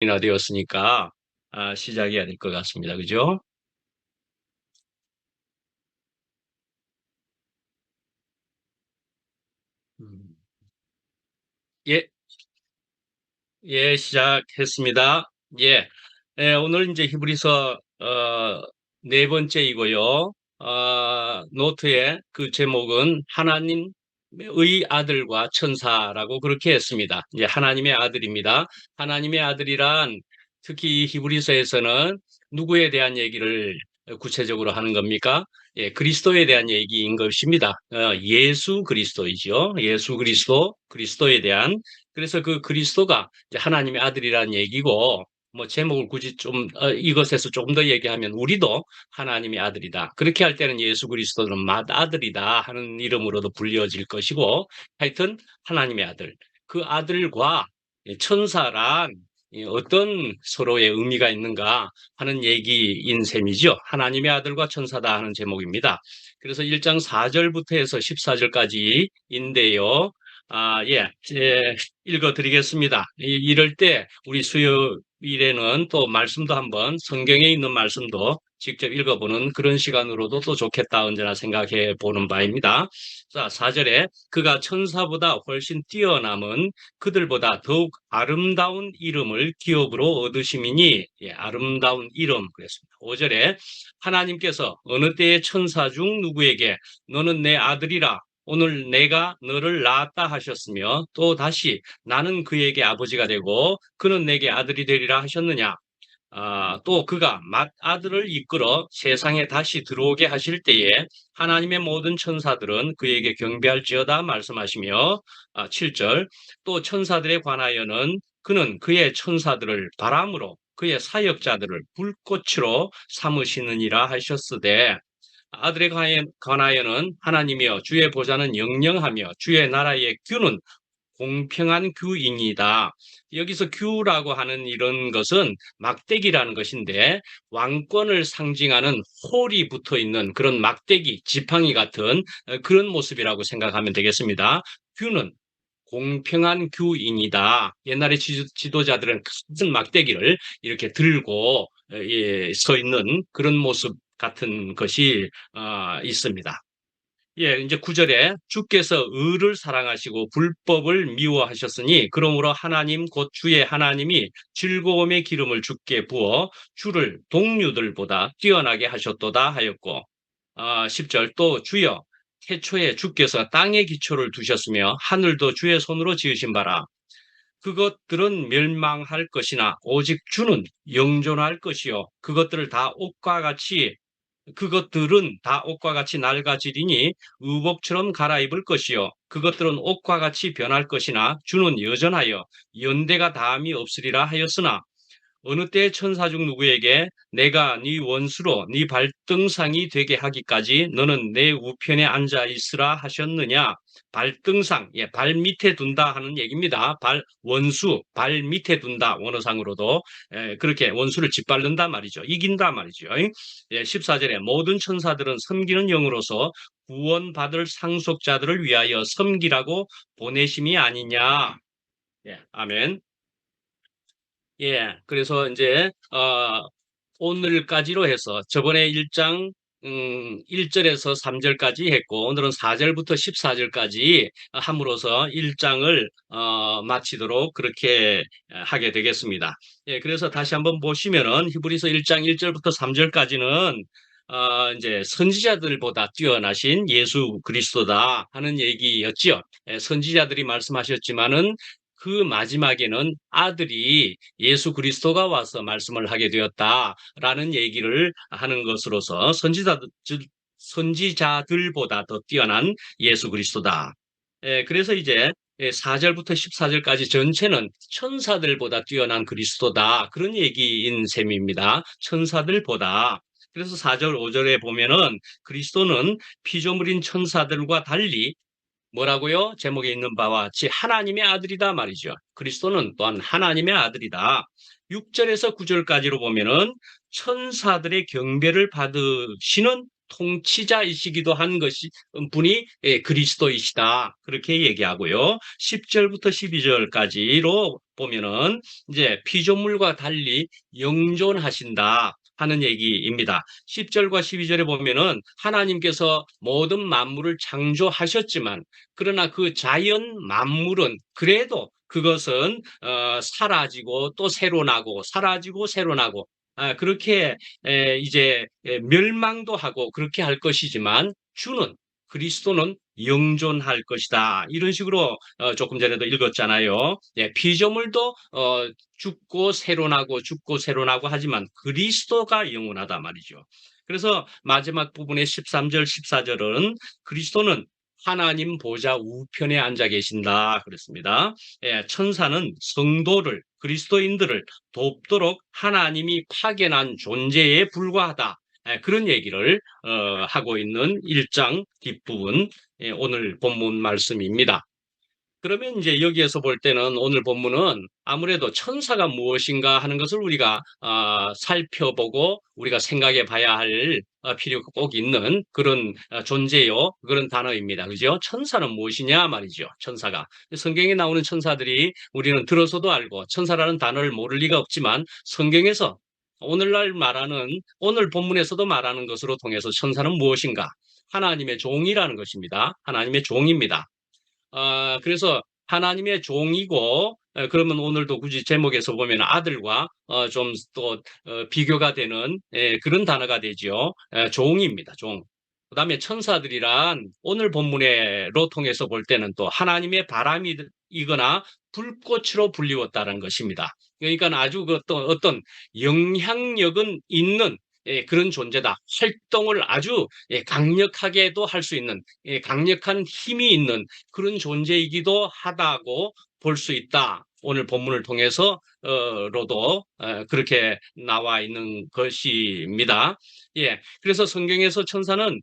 이나 되었으니까 시작해야 될 것 같습니다. 그죠? 음. 예, 예, 시작했습니다. 예, 오늘 이제 히브리서 네 번째이고요. 노트에 그 제목은 하나님의 아들과 천사라고 그렇게 했습니다. 이제 하나님의 아들입니다. 하나님의 아들이란 특히 이 히브리서에서는 누구에 대한 얘기를 구체적으로 하는 겁니까? 예, 그리스도에 대한 얘기인 것입니다. 예수 그리스도이죠. 예수 그리스도, 그리스도에 대한. 그래서 그 그리스도가 이제 하나님의 아들이라는 얘기고, 뭐 제목을 굳이 좀 이것에서 조금 더 얘기하면 우리도 하나님의 아들이다. 그렇게 할 때는 예수 그리스도는 맏아들이다 하는 이름으로도 불려질 것이고, 하여튼 하나님의 아들. 그 아들과 천사란 어떤 서로의 의미가 있는가 하는 얘기인 셈이죠. 하나님의 아들과 천사다 하는 제목입니다. 그래서 1장 4절부터 해서 14절까지인데요. 예, 읽어드리겠습니다. 이럴 때 우리 수요일에는 또 말씀도 한번 성경에 있는 말씀도 직접 읽어보는 그런 시간으로도 또 좋겠다 언제나 생각해 보는 바입니다. 자, 4절에 그가 천사보다 훨씬 뛰어남은 그들보다 더욱 아름다운 이름을 기업으로 얻으심이니, 예, 아름다운 이름 그랬습니다. 5절에 하나님께서 어느 때의 천사 중 누구에게 너는 내 아들이라 오늘 내가 너를 낳았다 하셨으며 또 다시 나는 그에게 아버지가 되고 그는 내게 아들이 되리라 하셨느냐. 또 그가 맏아들을 이끌어 세상에 다시 들어오게 하실 때에 하나님의 모든 천사들은 그에게 경배할지어다 말씀하시며 7절 또 천사들에 관하여는 그는 그의 천사들을 바람으로 그의 사역자들을 불꽃으로 삼으시느니라 하셨으되 아들에 관하여는 하나님이여 주의 보좌는 영영하며 주의 나라의 규는 공평한 규이니다. 여기서 규라고 하는 이런 것은 막대기라는 것인데 왕권을 상징하는 홀이 붙어 있는 그런 막대기, 지팡이 같은 그런 모습이라고 생각하면 되겠습니다. 규는 공평한 규인이다. 옛날에 지도자들은 큰 막대기를 이렇게 들고 예, 서 있는 그런 모습 같은 것이 있습니다. 예, 이제 9절에 주께서 의를 사랑하시고 불법을 미워하셨으니 그러므로 하나님 곧 주의 하나님이 즐거움의 기름을 주께 부어 주를 동류들보다 뛰어나게 하셨도다 하였고 10절 또 주여 태초에 주께서 땅에 기초를 두셨으며 하늘도 주의 손으로 지으신 바라 그것들은 멸망할 것이나 오직 주는 영존할 것이요 그것들을 다 옷과 같이 그것들은 다 옷과 같이 낡아지리니 의복처럼 갈아입을 것이요 그것들은 옷과 같이 변할 것이나 주는 여전하여 연대가 다함이 없으리라 하였으나 어느 때 천사 중 누구에게 내가 네 원수로 네 발등상이 되게 하기까지 너는 내 우편에 앉아 있으라 하셨느냐. 발등상, 예, 발 밑에 둔다 하는 얘기입니다. 원수, 발 밑에 둔다 원어상으로도 그렇게 원수를 짓밟는다 말이죠. 이긴다 말이죠. 예, 14절에 모든 천사들은 섬기는 영으로서 구원받을 상속자들을 위하여 섬기라고 보내심이 아니냐. 예, 아멘. 예, 그래서 이제 오늘까지로 해서 저번에 1장 1절에서 3절까지 했고 오늘은 4절부터 14절까지 함으로써 1장을 마치도록 그렇게 하게 되겠습니다. 예, 그래서 다시 한번 보시면은 히브리서 1장 1절부터 3절까지는 이제 선지자들보다 뛰어나신 예수 그리스도다 하는 얘기였지요. 예, 선지자들이 말씀하셨지만은 그 마지막에는 아들이 예수 그리스도가 와서 말씀을 하게 되었다라는 얘기를 하는 것으로서 선지자들보다 더 뛰어난 예수 그리스도다. 그래서 이제 4절부터 14절까지 전체는 천사들보다 뛰어난 그리스도다. 그런 얘기인 셈입니다. 천사들보다. 그래서 4절, 5절에 보면은 그리스도는 피조물인 천사들과 달리 뭐라고요? 제목에 있는 바와 같이 하나님의 아들이다 말이죠. 그리스도는 또한 하나님의 아들이다. 6절에서 9절까지로 보면은 천사들의 경배를 받으시는 통치자이시기도 한 것이 분이 그리스도이시다. 그렇게 얘기하고요. 10절부터 12절까지로 보면은 이제 피조물과 달리 영존하신다 하는 얘기입니다. 10절과 12절에 보면은 하나님께서 모든 만물을 창조하셨지만 그러나 그 자연 만물은 그래도 그것은 사라지고 또 새로 나고 사라지고 새로 나고 그렇게 이제 멸망도 하고 그렇게 할 것이지만 주는 그리스도는 영존할 것이다. 이런 식으로 조금 전에도 읽었잖아요. 예, 피조물도 죽고 새로 나고 죽고 새로 나고 하지만 그리스도가 영원하다 말이죠. 그래서 마지막 부분의 13절, 14절은 그리스도는 하나님 보좌 우편에 앉아 계신다 그랬습니다. 예, 천사는 성도를 그리스도인들을 돕도록 하나님이 파견한 존재에 불과하다. 그런 얘기를 하고 있는 1장 뒷부분 오늘 본문 말씀입니다. 그러면 이제 여기에서 볼 때는 오늘 본문은 아무래도 천사가 무엇인가 하는 것을 우리가 살펴보고 우리가 생각해 봐야 할 필요가 꼭 있는 그런 존재요. 그런 단어입니다. 그죠? 천사는 무엇이냐 말이죠. 천사가. 성경에 나오는 천사들이 우리는 들어서도 알고 천사라는 단어를 모를 리가 없지만 성경에서 오늘날 말하는 오늘 본문에서도 말하는 것으로 통해서 천사는 무엇인가? 하나님의 종이라는 것입니다. 하나님의 종입니다. 그래서 하나님의 종이고, 그러면 오늘도 굳이 제목에서 보면 아들과 좀 또 비교가 되는 그런 단어가 되죠. 종입니다. 종. 그다음에 천사들이란 오늘 본문으로 통해서 볼 때는 또 하나님의 바람이거나 불꽃으로 불리웠다는 것입니다. 그러니까 아주 그 어떤 영향력은 있는 그런 존재다. 활동을 아주 강력하게도 할 수 있는 강력한 힘이 있는 그런 존재이기도 하다고 볼 수 있다. 오늘 본문을 통해서 로도 그렇게 나와 있는 것입니다. 예, 그래서 성경에서 천사는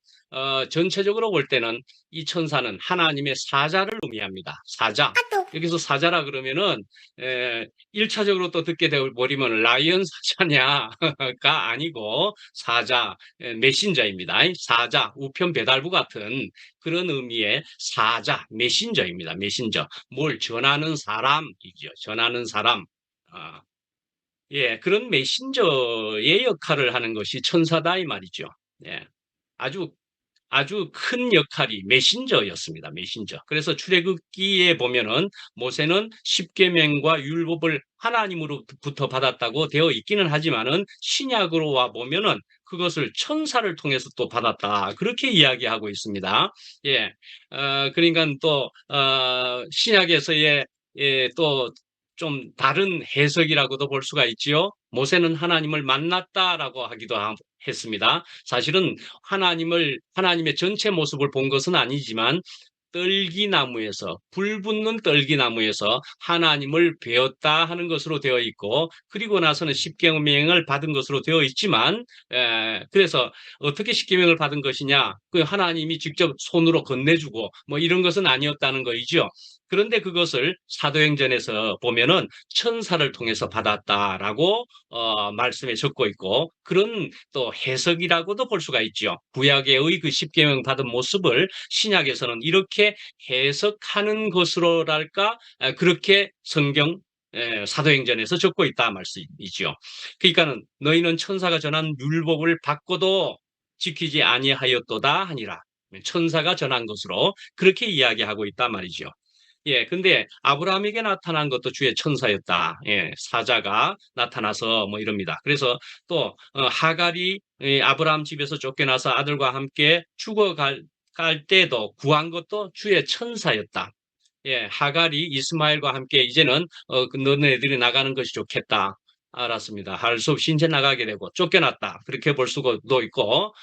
전체적으로 볼 때는 이 천사는 하나님의 사자를 의미합니다. 사자. 여기서 사자라 그러면은 1차적으로 또 듣게 되어버리면 라이언 사자냐가 아니고 사자, 메신저입니다. 사자, 우편 배달부 같은 그런 의미의 사자, 메신저입니다. 메신저. 뭘 전하는 사람이죠. 전하는 사람. 예, 그런 메신저의 역할을 하는 것이 천사다 이 말이죠. 예, 아주 아주 큰 역할이 메신저였습니다. 메신저. 그래서 출애굽기에 보면은 모세는 십계명과 율법을 하나님으로부터 받았다고 되어 있기는 하지만은 신약으로 와 보면은 그것을 천사를 통해서 또 받았다. 그렇게 이야기하고 있습니다. 예, 그러니까 또 신약에서의 또 좀 다른 해석이라고도 볼 수가 있지요. 모세는 하나님을 만났다라고 하기도 했습니다. 사실은 하나님의 전체 모습을 본 것은 아니지만 떨기나무에서 불 붙는 떨기나무에서 하나님을 배웠다 하는 것으로 되어 있고 그리고 나서는 십계명을 받은 것으로 되어 있지만 그래서 어떻게 십계명을 받은 것이냐 그 하나님이 직접 손으로 건네주고 뭐 이런 것은 아니었다는 거이죠. 그런데 그것을 사도행전에서 보면은 천사를 통해서 받았다라고 말씀에 적고 있고 그런 또 해석이라고도 볼 수가 있죠. 구약의 그 십계명 받은 모습을 신약에서는 이렇게 해석하는 것으로랄까 그렇게 성경 사도행전에서 적고 있다 말씀이죠. 그러니까는 너희는 천사가 전한 율법을 받고도 지키지 아니하였도다 하니라. 천사가 전한 것으로 그렇게 이야기하고 있단 말이죠. 예, 근데 아브라함에게 나타난 것도 주의 천사였다. 예, 사자가 나타나서 뭐 이럽니다. 그래서 또 하갈이 아브라함 집에서 쫓겨나서 아들과 함께 죽어갈 때도 구한 것도 주의 천사였다. 예, 하갈이 이스마엘과 함께 이제는 너네들이 나가는 것이 좋겠다. 알았습니다. 할 수 없이 이제 나가게 되고 쫓겨났다. 그렇게 볼 수도 있고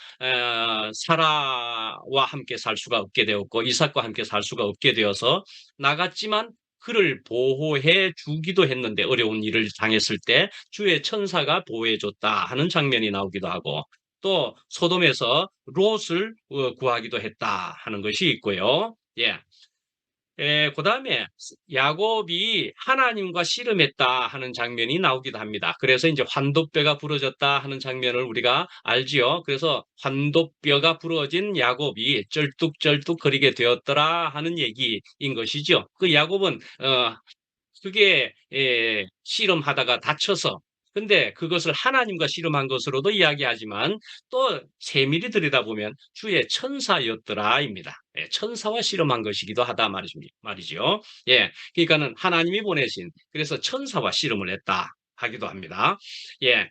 사라와 함께 살 수가 없게 되었고 이삭과 함께 살 수가 없게 되어서 나갔지만 그를 보호해 주기도 했는데 어려운 일을 당했을 때 주의 천사가 보호해 줬다 하는 장면이 나오기도 하고 또 소돔에서 롯을 구하기도 했다 하는 것이 있고요. 예. 그다음에 야곱이 하나님과 씨름했다 하는 장면이 나오기도 합니다. 그래서 이제 환도뼈가 부러졌다 하는 장면을 우리가 알지요. 그래서 환도뼈가 부러진 야곱이 쩔뚝쩔뚝 거리게 되었더라 하는 얘기인 것이죠. 그 야곱은 그게 씨름하다가 다쳐서 근데 그것을 하나님과 씨름한 것으로도 이야기하지만 또 세밀히 들여다보면 주의 천사였더라입니다. 천사와 씨름한 것이기도 하다 말이죠. 예, 그러니까는 하나님이 보내신 그래서 천사와 씨름을 했다 하기도 합니다. 예,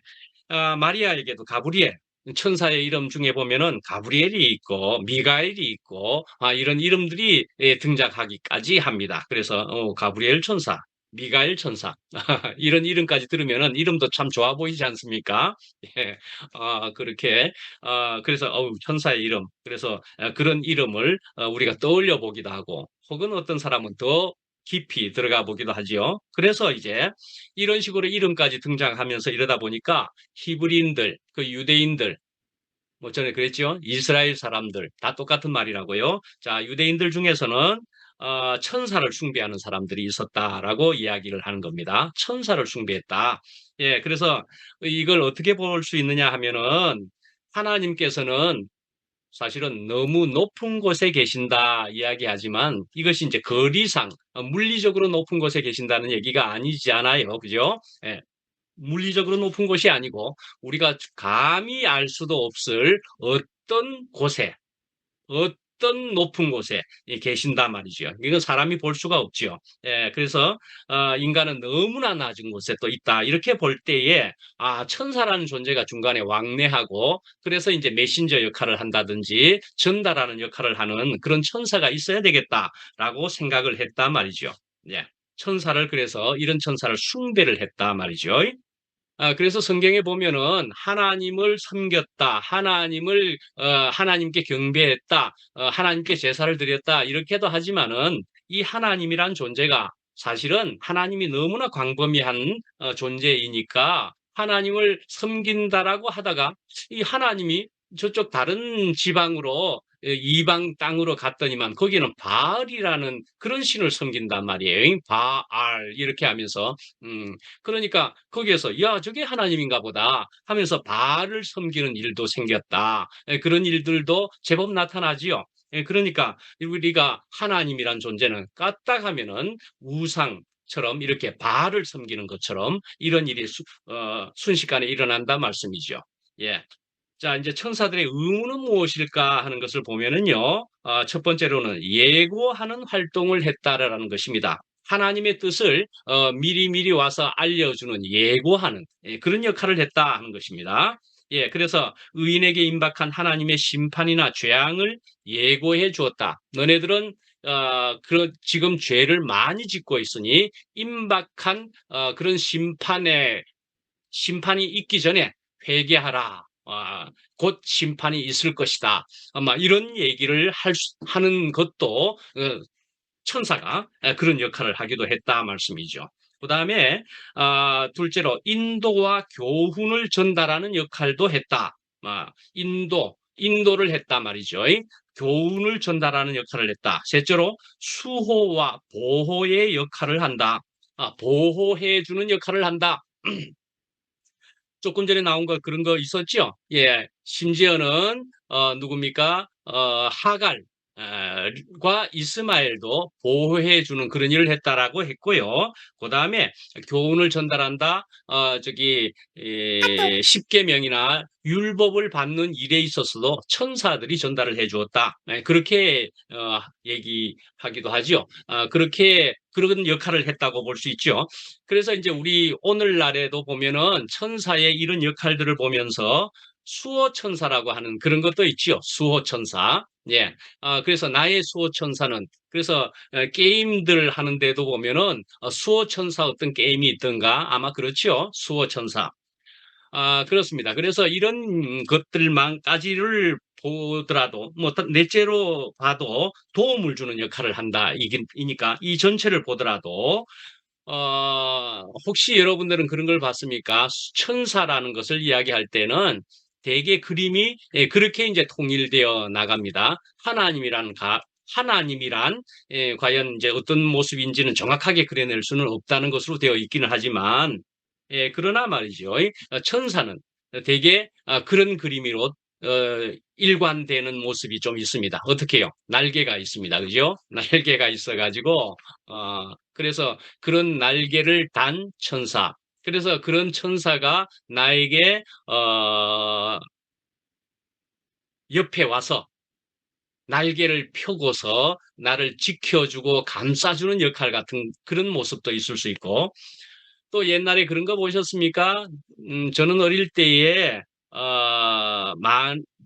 마리아에게도 가브리엘 천사의 이름 중에 보면은 가브리엘이 있고 미가엘이 있고 이런 이름들이 등장하기까지 합니다. 그래서 가브리엘 천사, 미가엘 천사 이런 이름까지 들으면은 이름도 참 좋아 보이지 않습니까? 예, 그렇게 그래서 천사의 이름 그래서 그런 이름을 우리가 떠올려 보기도 하고 혹은 어떤 사람은 더 깊이 들어가 보기도 하지요. 그래서 이제 이런 식으로 이름까지 등장하면서 이러다 보니까 히브리인들, 그 유대인들, 뭐 전에 그랬죠. 이스라엘 사람들 다 똑같은 말이라고요. 자, 유대인들 중에서는 천사를 숭배하는 사람들이 있었다라고 이야기를 하는 겁니다. 천사를 숭배했다. 예, 그래서 이걸 어떻게 볼 수 있느냐 하면은 하나님께서는 사실은 너무 높은 곳에 계신다 이야기하지만 이것이 이제 거리상 물리적으로 높은 곳에 계신다는 얘기가 아니지 않아요. 그죠? 예. 물리적으로 높은 곳이 아니고 우리가 감히 알 수도 없을 어떤 곳에 어떤 높은 곳에 계신단 말이죠. 이건 사람이 볼 수가 없죠. 예, 그래서 인간은 너무나 낮은 곳에 또 있다. 이렇게 볼 때에 천사라는 존재가 중간에 왕래하고 그래서 이제 메신저 역할을 한다든지 전달하는 역할을 하는 그런 천사가 있어야 되겠다라고 생각을 했단 말이죠. 예. 천사를 그래서 이런 천사를 숭배를 했다 말이죠. 그래서 성경에 보면은 하나님을 섬겼다, 하나님께 경배했다, 하나님께 제사를 드렸다, 이렇게도 하지만은 이 하나님이란 존재가 사실은 하나님이 너무나 광범위한 존재이니까 하나님을 섬긴다라고 하다가 이 하나님이 저쪽 다른 지방으로 이방 땅으로 갔더니만 거기는 바알이라는 그런 신을 섬긴단 말이에요. 바알 이렇게 하면서 그러니까 거기에서 야 저게 하나님인가 보다 하면서 바알을 섬기는 일도 생겼다. 그런 일들도 제법 나타나지요. 그러니까 우리가 하나님이란 존재는 까딱하면은 우상처럼 이렇게 바알을 섬기는 것처럼 이런 일이 순식간에 일어난다 말씀이죠. 예. 자, 이제 천사들의 의무는 무엇일까 하는 것을 보면은요, 첫 번째로는 예고하는 활동을 했다라는 것입니다. 하나님의 뜻을 미리미리 와서 알려주는 예고하는 그런 역할을 했다 하는 것입니다. 예, 그래서 의인에게 임박한 하나님의 심판이나 재앙을 예고해 주었다. 너네들은 그런 지금 죄를 많이 짓고 있으니 임박한 그런 심판이 있기 전에 회개하라. 곧 심판이 있을 것이다. 아마 이런 얘기를 하는 것도 천사가 그런 역할을 하기도 했다 말씀이죠. 그 다음에 둘째로 인도와 교훈을 전달하는 역할도 했다. 인도를 했다 말이죠. 교훈을 전달하는 역할을 했다. 셋째로 수호와 보호의 역할을 한다. 보호해주는 역할을 한다. 조금 전에 나온 거 그런 거 있었죠? 예, 심지어는 누굽니까? 하갈 과 이스마엘도 보호해 주는 그런 일을 했다라고 했고요. 그 다음에 교훈을 전달한다. 십계명이나 율법을 받는 일에 있어서도 천사들이 전달을 해 주었다. 그렇게 얘기하기도 하죠. 그렇게 그런 역할을 했다고 볼 수 있죠. 그래서 이제 우리 오늘날에도 보면은 천사의 이런 역할들을 보면서 수호천사라고 하는 그런 것도 있죠. 수호천사. 예. 그래서 나의 수호천사는 그래서 게임들 하는데도 보면은 수호천사 어떤 게임이 있던가 아마 그렇죠. 수호천사. 그렇습니다. 그래서 이런 것들만까지를 보더라도 뭐 넷째로 봐도 도움을 주는 역할을 한다 이니까 이 전체를 보더라도 혹시 여러분들은 그런 걸 봤습니까? 천사라는 것을 이야기할 때는 대개 그림이 그렇게 이제 통일되어 나갑니다. 하나님이라는 하나님이란 과연 이제 어떤 모습인지는 정확하게 그려낼 수는 없다는 것으로 되어 있기는 하지만 그러나 말이죠. 천사는 대개 그런 그림으로 일관되는 모습이 좀 있습니다. 어떻게요? 날개가 있습니다. 그죠? 날개가 있어가지고 그래서 그런 날개를 단 천사. 그래서 그런 천사가 나에게 옆에 와서 날개를 펴고서 나를 지켜주고 감싸주는 역할 같은 그런 모습도 있을 수 있고, 또 옛날에 그런 거 보셨습니까? 저는 어릴 때에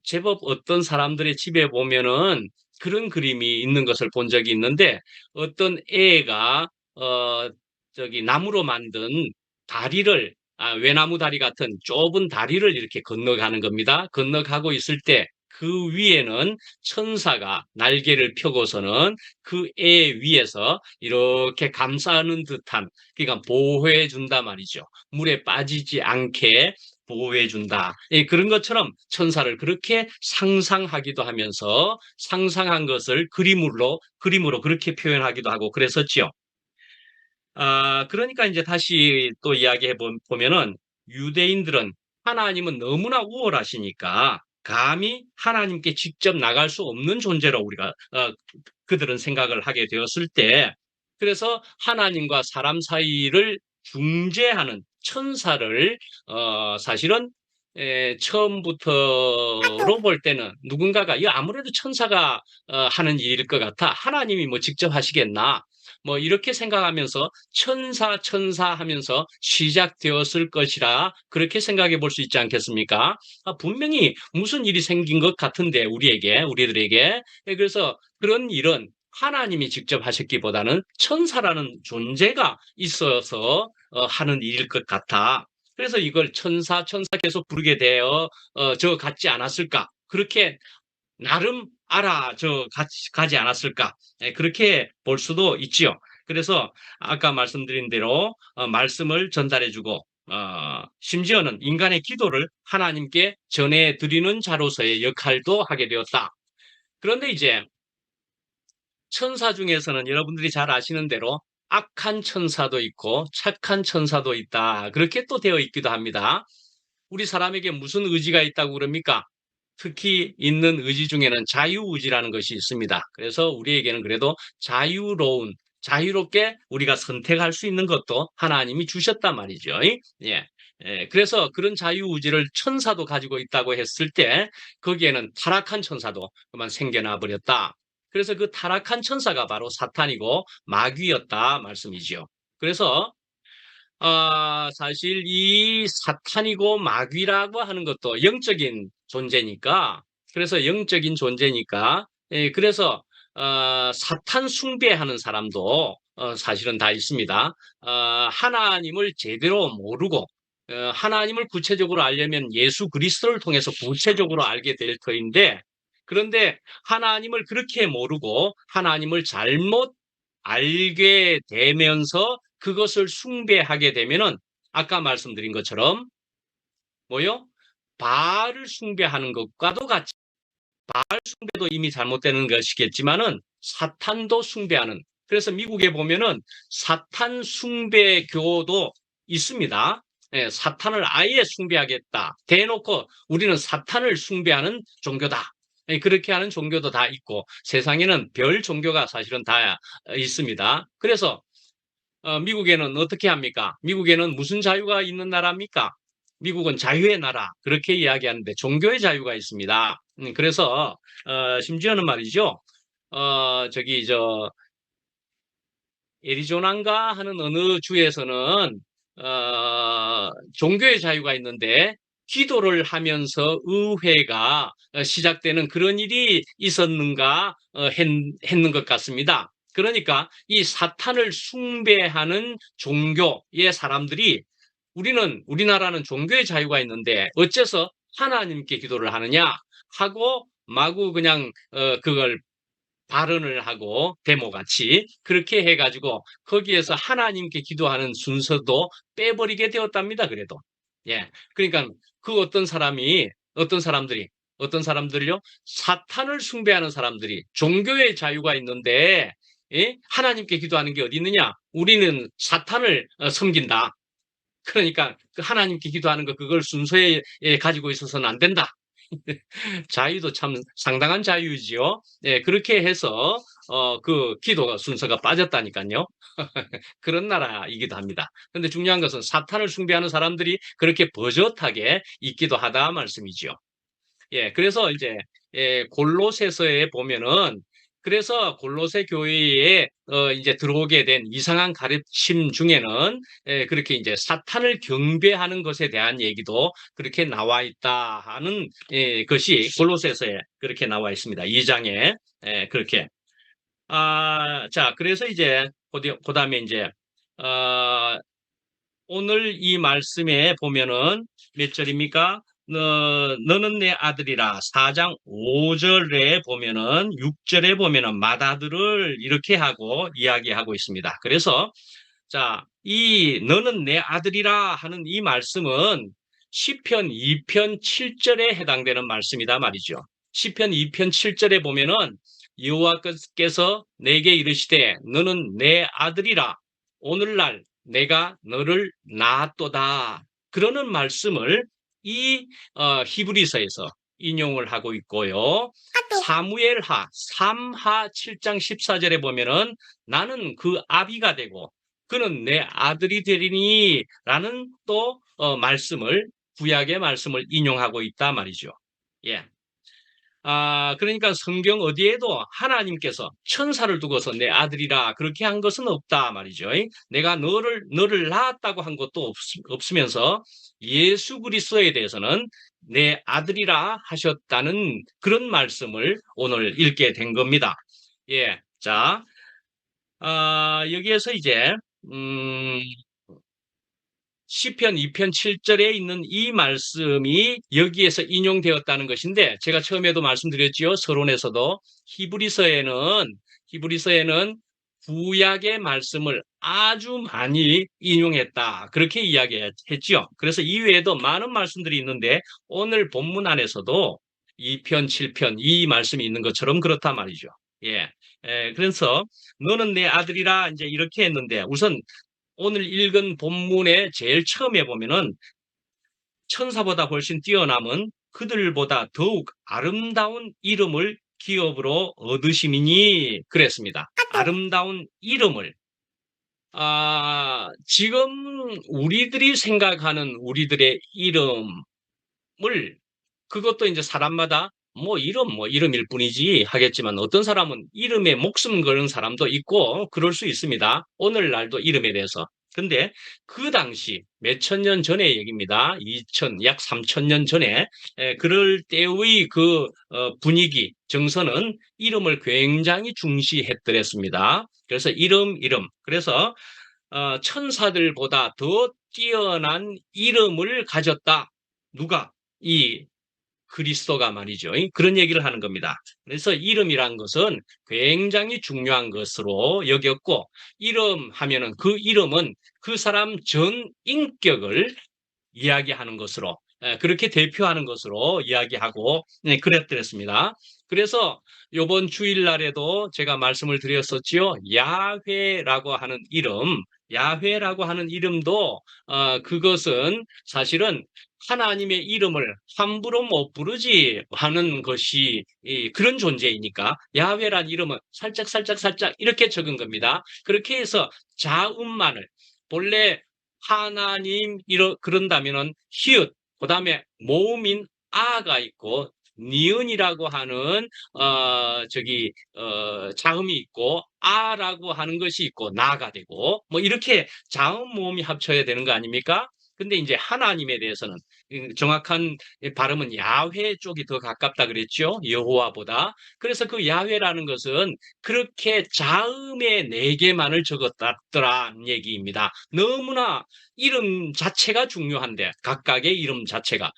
제법 어떤 사람들의 집에 보면은 그런 그림이 있는 것을 본 적이 있는데, 어떤 애가 저기 나무로 만든 다리를 외나무 다리 같은 좁은 다리를 이렇게 건너가는 겁니다. 건너가고 있을 때 그 위에는 천사가 날개를 펴고서는 그 애 위에서 이렇게 감싸는 듯한, 그러니까 보호해 준다 말이죠. 물에 빠지지 않게 보호해 준다. 그런 것처럼 천사를 그렇게 상상하기도 하면서 상상한 것을 그림으로 그렇게 표현하기도 하고 그랬었지요. 그러니까 이제 다시 또 이야기해 보면은 유대인들은 하나님은 너무나 우월하시니까 감히 하나님께 직접 나갈 수 없는 존재로 우리가 그들은 생각을 하게 되었을 때, 그래서 하나님과 사람 사이를 중재하는 천사를 사실은 처음부터로 볼 때는 누군가가 아무래도 천사가 하는 일일 것 같아. 하나님이 뭐 직접 하시겠나? 뭐 이렇게 생각하면서 천사 하면서 시작되었을 것이라 그렇게 생각해 볼 수 있지 않겠습니까? 분명히 무슨 일이 생긴 것 같은데 우리들에게. 그래서 그런 일은 하나님이 직접 하셨기보다는 천사라는 존재가 있어서 하는 일일 것 같아. 그래서 이걸 천사 계속 부르게 되어 저 같지 않았을까? 그렇게 나름 가지 않았을까? 그렇게 볼 수도 있지요. 그래서 아까 말씀드린 대로 말씀을 전달해주고 심지어는 인간의 기도를 하나님께 전해드리는 자로서의 역할도 하게 되었다. 그런데 이제 천사 중에서는 여러분들이 잘 아시는 대로 악한 천사도 있고 착한 천사도 있다. 그렇게 또 되어 있기도 합니다. 우리 사람에게 무슨 의지가 있다고 그럽니까? 특히 있는 의지 중에는 자유의지라는 것이 있습니다. 그래서 우리에게는 그래도 자유롭게 우리가 선택할 수 있는 것도 하나님이 주셨단 말이죠. 예. 그래서 그런 자유의지를 천사도 가지고 있다고 했을 때 거기에는 타락한 천사도 그만 생겨나 버렸다. 그래서 그 타락한 천사가 바로 사탄이고 마귀였다 말씀이지요. 그래서 사실 이 사탄이고 마귀라고 하는 것도 영적인 존재니까, 그래서 영적인 존재니까, 그래서, 사탄 숭배하는 사람도, 사실은 다 있습니다. 하나님을 제대로 모르고, 하나님을 구체적으로 알려면 예수 그리스도를 통해서 구체적으로 알게 될 터인데, 그런데 하나님을 그렇게 모르고 하나님을 잘못 알게 되면서 그것을 숭배하게 되면은 아까 말씀드린 것처럼 뭐요? 바알을 숭배하는 것과도 같이, 바알 숭배도 이미 잘못되는 것이겠지만은 사탄도 숭배하는, 그래서 미국에 보면은 사탄 숭배교도 있습니다. 사탄을 아예 숭배하겠다. 대놓고 우리는 사탄을 숭배하는 종교다. 그렇게 하는 종교도 다 있고 세상에는 별 종교가 사실은 다 있습니다. 그래서 미국에는 어떻게 합니까? 미국에는 무슨 자유가 있는 나라입니까? 미국은 자유의 나라. 그렇게 이야기하는데 종교의 자유가 있습니다. 그래서 심지어는 말이죠. 저기 애리조나인가 하는 어느 주에서는 종교의 자유가 있는데 기도를 하면서 의회가 시작되는 그런 일이 있었는가 했는 것 같습니다. 그러니까 이 사탄을 숭배하는 종교의 사람들이 우리나라는 종교의 자유가 있는데 어째서 하나님께 기도를 하느냐 하고 마구 그냥 그걸 발언을 하고 데모같이 그렇게 해가지고 거기에서 하나님께 기도하는 순서도 빼버리게 되었답니다. 그래도. 예. 그러니까 그 어떤 사람들이 어떤 사람들요? 사탄을 숭배하는 사람들이 종교의 자유가 있는데 예? 하나님께 기도하는 게 어디 있느냐? 우리는 사탄을 섬긴다. 그러니까 그 하나님께 기도하는 거 그걸 순서에 가지고 있어서는 안 된다. 자유도 참 상당한 자유이지요. 예, 그렇게 해서 그 기도가 순서가 빠졌다니까요. 그런 나라이기도 합니다. 그런데 중요한 것은 사탄을 숭배하는 사람들이 그렇게 버젓하게 있기도 하다 말씀이죠. 예, 그래서 이제 골로새서에 보면은 그래서 골로새 교회에 이제 들어오게 된 이상한 가르침 중에는 그렇게 이제 사탄을 경배하는 것에 대한 얘기도 그렇게 나와 있다 하는 것이 골로새서에 그렇게 나와 있습니다. 2장에 그렇게 자 그래서 이제 그다음에 이제 어, 오늘 이 말씀에 보면은 몇 절입니까? 너는 내 아들이라 4장 5절에 보면은 6절에 보면은 맏아들을 이렇게 하고 이야기하고 있습니다. 그래서 자, 이 너는 내 아들이라 하는 이 말씀은 시편 2편 7절에 해당되는 말씀이다 말이죠. 시편 2편 7절에 보면은 여호와께서 내게 이르시되 너는 내 아들이라 오늘날 내가 너를 낳았도다. 그러는 말씀을 이 히브리서에서 인용을 하고 있고요. 사무엘하 3하 7장 14절에 보면은 나는 그 아비가 되고 그는 내 아들이 되리니 라는 또 말씀을 구약의 말씀을 인용하고 있다 말이죠. 예. 그러니까 성경 어디에도 하나님께서 천사를 두고서 내 아들이라 그렇게 한 것은 없다 말이죠. 내가 너를 낳았다고 한 것도 없으면서 예수 그리스도에 대해서는 내 아들이라 하셨다는 그런 말씀을 오늘 읽게 된 겁니다. 예. 자, 여기에서 이제 음, 시편 2편 7절에 있는 이 말씀이 여기에서 인용되었다는 것인데 제가 처음에도 말씀드렸지요. 서론에서도 히브리서에는 구약의 말씀을 아주 많이 인용했다. 그렇게 이야기했지요. 그래서 이외에도 많은 말씀들이 있는데 오늘 본문 안에서도 2편, 7편 이 말씀이 있는 것처럼 그렇단 말이죠. 예. 그래서 너는 내 아들이라 이제 이렇게 했는데 우선 오늘 읽은 본문의 제일 처음에 보면은 천사보다 훨씬 뛰어남은 그들보다 더욱 아름다운 이름을 기업으로 얻으심이니 그랬습니다. 아름다운 이름을 지금 우리들이 생각하는 우리들의 이름을 그것도 이제 사람마다 뭐 이름일 뿐이지 하겠지만 어떤 사람은 이름에 목숨 거는 사람도 있고 그럴 수 있습니다. 오늘날도 이름에 대해서. 근데 그 당시 몇천 년 전의 얘기입니다. 약 3천 년 전에 그럴 때의 그 분위기, 정서는 이름을 굉장히 중시했더랬습니다. 그래서 이름. 그래서 천사들보다 더 뛰어난 이름을 가졌다. 누가? 이 그리스도가 말이죠. 그런 얘기를 하는 겁니다. 그래서 이름이란 것은 굉장히 중요한 것으로 여겼고, 이름 하면은 그 이름은 그 사람 전 인격을 이야기하는 것으로, 그렇게 대표하는 것으로 이야기하고, 그랬더랬습니다. 그래서 이번 주일날에도 제가 말씀을 드렸었지요. 야훼라고 하는 이름도, 그것은 사실은 하나님의 이름을 함부로 못 부르지 하는 것이 그런 존재이니까 야훼란 이름은 살짝 이렇게 적은 겁니다. 그렇게 해서 자음만을 본래 하나님 그런다면은 히읗 그다음에 모음인 아가 있고 니은이라고 하는 자음이 있고 아라고 하는 것이 있고 나가 되고 뭐 이렇게 자음 모음이 합쳐야 되는 거 아닙니까? 근데 이제 하나님에 대해서는 정확한 발음은 야훼 쪽이 더 가깝다 그랬죠. 여호와보다. 그래서 그 야훼라는 것은 그렇게 자음의 4개만을 적었다라는 얘기입니다. 너무나 이름 자체가 중요한데 각각의 이름 자체가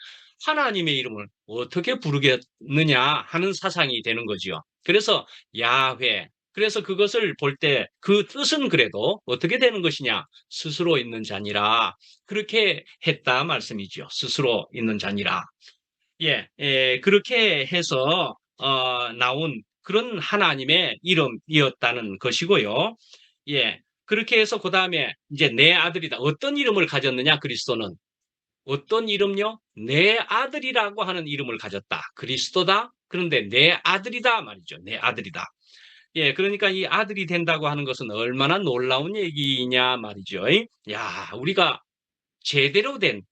하나님의 이름을 어떻게 부르겠느냐 하는 사상이 되는 거지요. 그래서 야훼. 그래서 그것을 볼 때 그 뜻은 그래도 어떻게 되는 것이냐? 스스로 있는 자니라. 그렇게 했다 말씀이죠. 스스로 있는 자니라. 그렇게 해서 나온 그런 하나님의 이름이었다는 것이고요. 그렇게 해서 그 다음에 이제 내 아들이다. 어떤 이름을 가졌느냐, 그리스도는? 어떤 이름요? 내 아들이라고 하는 이름을 가졌다. 그리스도다. 그런데 내 아들이다 말이죠. 내 아들이다. 그러니까 이 아들이 된다고 하는 것은 얼마나 놀라운 얘기냐 말이죠. 야, 우리가 제대로 된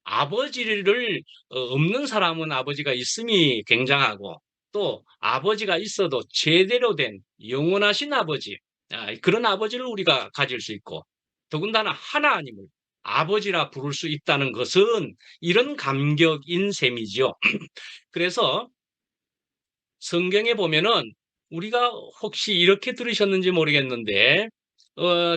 아버지를 없는 사람은 아버지가 있음이 굉장하고 또 아버지가 있어도 제대로 된 영원하신 아버지, 그런 아버지를 우리가 가질 수 있고 더군다나 하나님을 아버지라 부를 수 있다는 것은 이런 감격인 셈이지요. 그래서 성경에 보면은 우리가 혹시 이렇게 들으셨는지 모르겠는데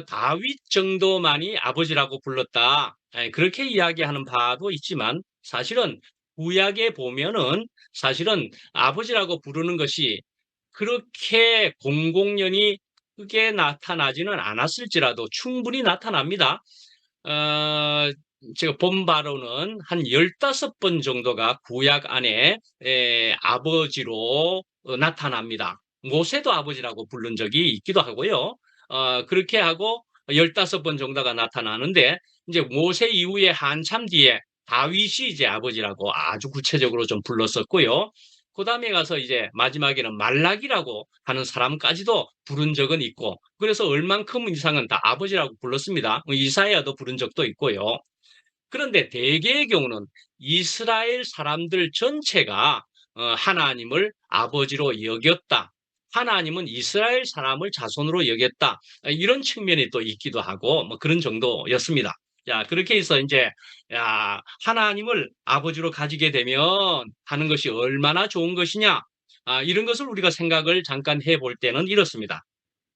다윗 정도만이 아버지라고 불렀다. 그렇게 이야기하는 바도 있지만 사실은 구약에 보면은 사실은 아버지라고 부르는 것이 그렇게 공공연히 크게 나타나지는 않았을지라도 충분히 나타납니다. 어, 제가 본 바로는 한 15번 정도가 구약 안에 아버지로 나타납니다. 모세도 아버지라고 부른 적이 있기도 하고요. 그렇게 하고 15번 정도가 나타나는데 이제 모세 이후에 한참 뒤에 다윗이 이제 아버지라고 아주 구체적으로 좀 불렀었고요. 그 다음에 가서 이제 마지막에는 말락이라고 하는 사람까지도 부른 적은 있고, 그래서 얼만큼 이상은 다 아버지라고 불렀습니다. 이사야도 부른 적도 있고요. 그런데 대개의 경우는 이스라엘 사람들 전체가 하나님을 아버지로 여겼다. 하나님은 이스라엘 사람을 자손으로 여겼다. 이런 측면이 또 있기도 하고 뭐 그런 정도였습니다. 자, 그렇게 해서 이제 하나님을 아버지로 가지게 되면 하는 것이 얼마나 좋은 것이냐. 이런 것을 우리가 생각을 잠깐 해볼 때는 이렇습니다.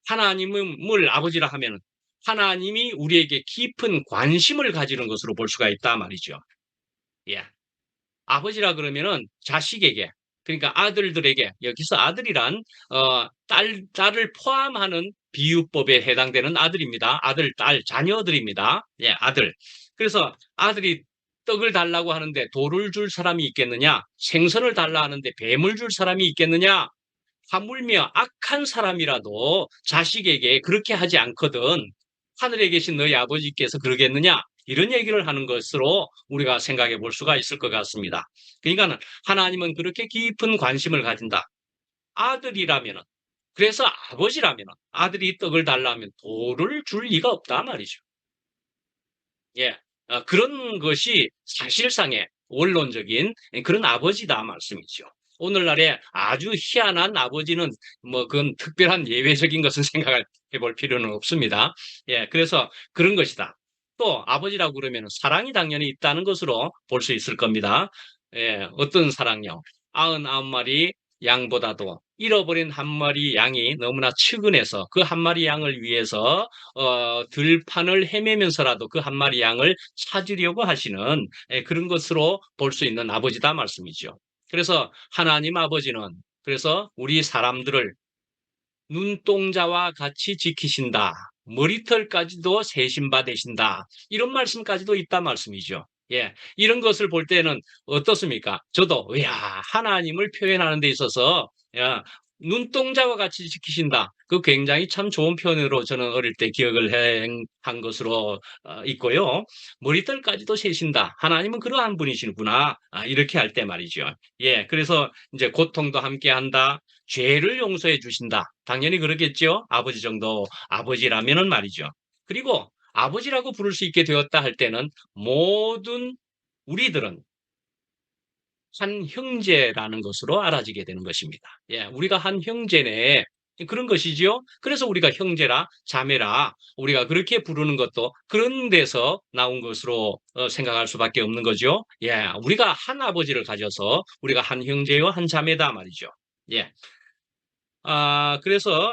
하나님을 아버지라 하면 하나님이 우리에게 깊은 관심을 가지는 것으로 볼 수가 있다 말이죠. 예. 아버지라 그러면은 자식에게, 그러니까 아들들에게, 여기서 아들이란 딸을 포함하는 비유법에 해당되는 아들입니다. 아들, 딸, 자녀들입니다. 아들. 그래서 아들이 떡을 달라고 하는데 돌을 줄 사람이 있겠느냐? 생선을 달라 하는데 뱀을 줄 사람이 있겠느냐? 하물며 악한 사람이라도 자식에게 그렇게 하지 않거든. 하늘에 계신 너희 아버지께서 그러겠느냐? 이런 얘기를 하는 것으로 우리가 생각해 볼 수가 있을 것 같습니다. 그러니까 하나님은 그렇게 깊은 관심을 가진다. 아들이라면, 그래서 아버지라면 아들이 떡을 달라면 돌을 줄 리가 없다 말이죠. 그런 것이 사실상의 원론적인 그런 아버지다 말씀이죠. 오늘날에 아주 희한한 아버지는 뭐 그건 특별한 예외적인 것은 생각해 볼 필요는 없습니다. 그래서 그런 것이다. 또 아버지라고 그러면 사랑이 당연히 있다는 것으로 볼 수 있을 겁니다. 어떤 사랑요? 99마리 양보다도 잃어버린 한 마리 양이 너무나 측은해서 그 한 마리 양을 위해서 들판을 헤매면서라도 그 한 마리 양을 찾으려고 하시는 그런 것으로 볼 수 있는 아버지다 말씀이죠. 그래서 하나님 아버지는 그래서 우리 사람들을 눈동자와 같이 지키신다. 머리털까지도 세신 바 되신다. 이런 말씀까지도 있다 말씀이죠. 이런 것을 볼 때는 어떻습니까? 저도 야, 하나님을 표현하는 데 있어서 야, 눈동자와 같이 지키신다. 그 굉장히 참 좋은 표현으로 저는 어릴 때 기억을 한 것으로 있고요. 머리털까지도 세신다. 하나님은 그러한 분이시구나. 이렇게 할 때 말이죠. 그래서 이제 고통도 함께 한다. 죄를 용서해 주신다. 당연히 그러겠죠. 아버지 정도 아버지라면은 말이죠. 그리고 아버지라고 부를 수 있게 되었다 할 때는 모든 우리들은 한 형제라는 것으로 알아지게 되는 것입니다. 우리가 한 형제네. 그런 것이지요. 그래서 우리가 형제라, 자매라, 우리가 그렇게 부르는 것도 그런 데서 나온 것으로 생각할 수밖에 없는 거죠. 우리가 한 아버지를 가져서 우리가 한 형제와 한 자매다 말이죠. 그래서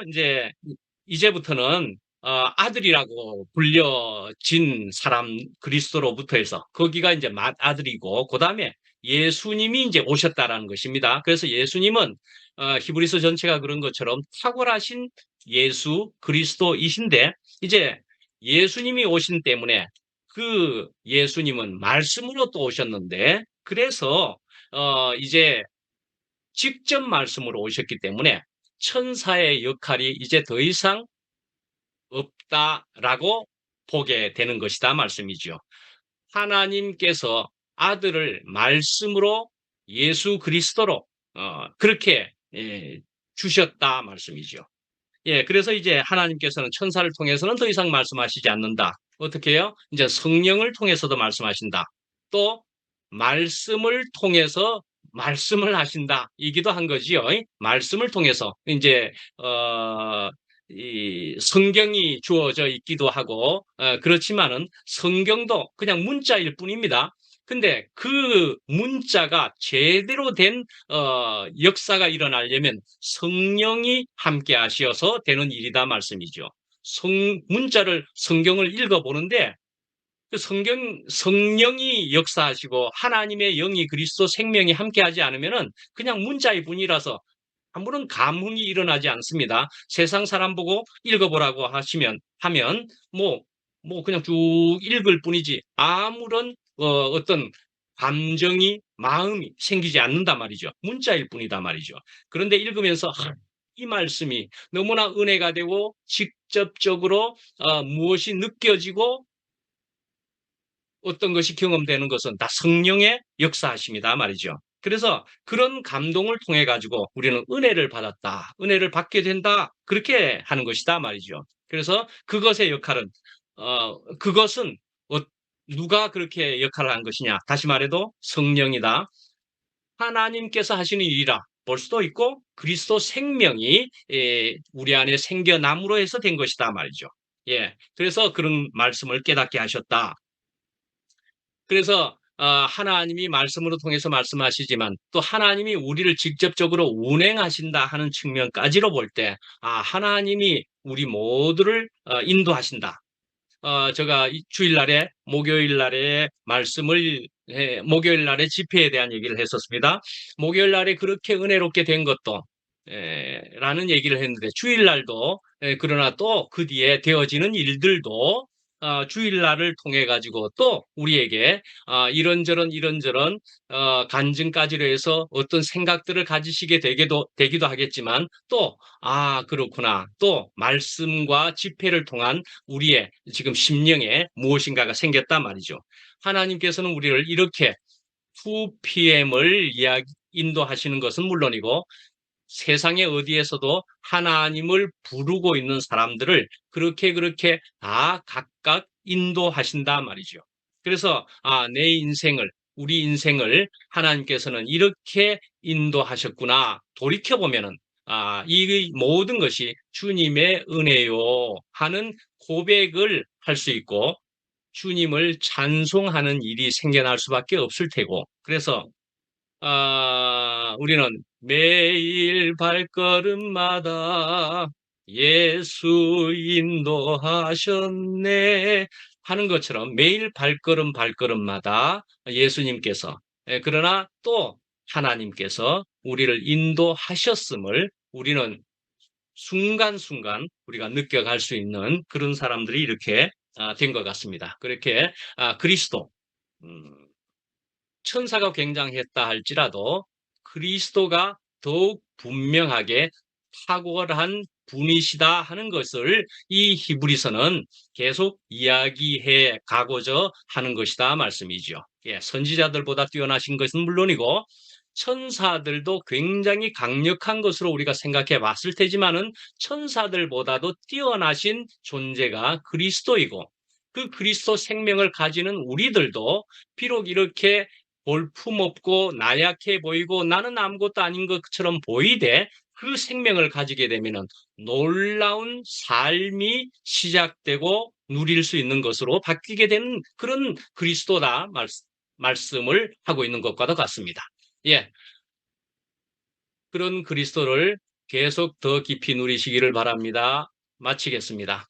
이제부터는 아들이라고 불려진 사람 그리스도로부터 해서 거기가 이제 맏아들이고 그다음에 예수님이 이제 오셨다라는 것입니다. 그래서 예수님은 히브리서 전체가 그런 것처럼 탁월하신 예수 그리스도이신데 이제 예수님이 오신 때문에 그 예수님은 말씀으로 또 오셨는데 그래서 이제 직접 말씀으로 오셨기 때문에 천사의 역할이 이제 더 이상 없다라고 보게 되는 것이다 말씀이죠. 하나님께서 아들을 말씀으로 예수 그리스도로 그렇게 주셨다 말씀이죠. 예, 그래서 이제 하나님께서는 천사를 통해서는 더 이상 말씀하시지 않는다. 어떻게 해요? 이제 성령을 통해서도 말씀하신다. 또 말씀을 통해서 말씀을 하신다. 이기도 한 거지요. 말씀을 통해서 이제 이 성경이 주어져 있기도 하고 그렇지만은 성경도 그냥 문자일 뿐입니다. 근데 그 문자가 제대로 된 역사가 일어나려면 성령이 함께 하시어서 되는 일이다 말씀이죠. 문자를 성경을 읽어보는데 그 성령이 역사하시고 하나님의 영이 그리스도 생명이 함께하지 않으면은 그냥 문자일 뿐이라서 아무런 감흥이 일어나지 않습니다. 세상 사람 보고 읽어보라고 하면 뭐 그냥 쭉 읽을 뿐이지 아무런 어떤 감정이 마음이 생기지 않는단 말이죠. 문자일 뿐이다 말이죠. 그런데 읽으면서 이 말씀이 너무나 은혜가 되고 직접적으로 무엇이 느껴지고 어떤 것이 경험되는 것은 다 성령의 역사하심이다 말이죠. 그래서 그런 감동을 통해 가지고 우리는 은혜를 받았다. 은혜를 받게 된다. 그렇게 하는 것이다 말이죠. 그래서 그것의 역할은 그것은 누가 그렇게 역할을 한 것이냐? 다시 말해도 성령이다. 하나님께서 하시는 일이라 볼 수도 있고 그리스도 생명이 우리 안에 생겨남으로 해서 된 것이다 말이죠. 예. 그래서 그런 말씀을 깨닫게 하셨다. 그래서 하나님이 말씀으로 통해서 말씀하시지만 또 하나님이 우리를 직접적으로 운행하신다 하는 측면까지로 볼 때 하나님이 우리 모두를 인도하신다. 제가 주일날에 목요일날에 목요일날에 집회에 대한 얘기를 했었습니다. 목요일날에 그렇게 은혜롭게 된 것도 라는 얘기를 했는데 주일날도 그러나 또 그 뒤에 되어지는 일들도 주일날을 통해 가지고 또 우리에게 이런저런 간증까지로 해서 어떤 생각들을 가지시게 되기도 하겠지만 또 그렇구나 또 말씀과 집회를 통한 우리의 지금 심령에 무엇인가가 생겼단 말이죠. 하나님께서는 우리를 이렇게 2PM을 인도하시는 것은 물론이고 세상의 어디에서도 하나님을 부르고 있는 사람들을 그렇게 다 각각 인도하신다 말이죠. 그래서 우리 인생을 하나님께서는 이렇게 인도하셨구나 돌이켜보면은 이 모든 것이 주님의 은혜요 하는 고백을 할 수 있고 주님을 찬송하는 일이 생겨날 수밖에 없을 테고 그래서 우리는 매일 발걸음마다 예수 인도하셨네 하는 것처럼 매일 발걸음마다 예수님께서 그러나 또 하나님께서 우리를 인도하셨음을 우리는 순간순간 우리가 느껴갈 수 있는 그런 사람들이 이렇게 된 것 같습니다. 그렇게 그리스도 천사가 굉장했다 할지라도 그리스도가 더욱 분명하게 탁월한 분이시다 하는 것을 이 히브리서는 계속 이야기해 가고자 하는 것이다 말씀이죠. 예, 선지자들보다 뛰어나신 것은 물론이고 천사들도 굉장히 강력한 것으로 우리가 생각해 봤을 테지만은 천사들보다도 뛰어나신 존재가 그리스도이고 그 그리스도 생명을 가지는 우리들도 비록 이렇게 볼품없고 나약해 보이고 나는 아무것도 아닌 것처럼 보이되 그 생명을 가지게 되면은 놀라운 삶이 시작되고 누릴 수 있는 것으로 바뀌게 되는 그런 그리스도다 말씀을 하고 있는 것과도 같습니다. 예. 그런 그리스도를 계속 더 깊이 누리시기를 바랍니다. 마치겠습니다.